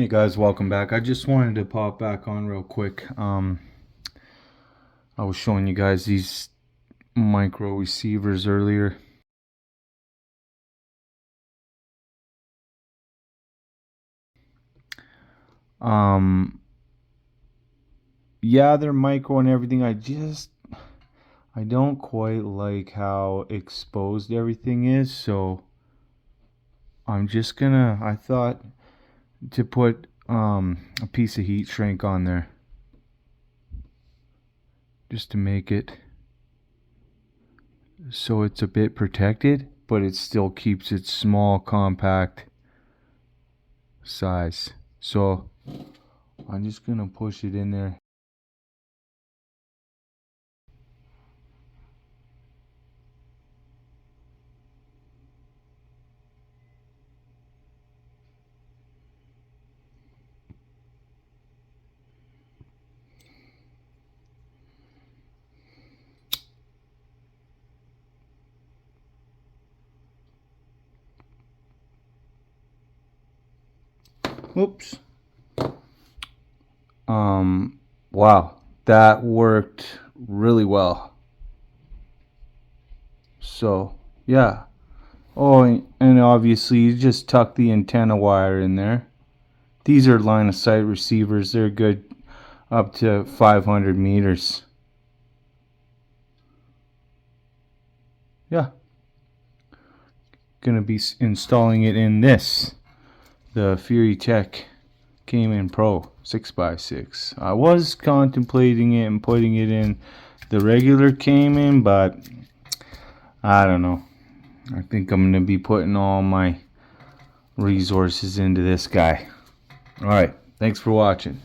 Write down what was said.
Hey guys, welcome back. I just wanted to pop back on real quick. I was showing you guys these micro receivers earlier. Yeah, they're micro and everything. I don't quite like how exposed everything is, so I thought to put a piece of heat shrink on there just to make it so it's a bit protected, but it still keeps its small, compact size. So I'm just gonna push it in there. Oops. Wow, that worked really well. So yeah. Oh, and obviously you just tuck the antenna wire in there. These are line of sight receivers. They're good up to 500 meters. Yeah. Gonna be installing it in the Fury Tech Cayman Pro 6x6. I was contemplating it and putting it in the regular Cayman, but I don't know. I think I'm gonna be putting all my resources into this guy. Alright, thanks for watching.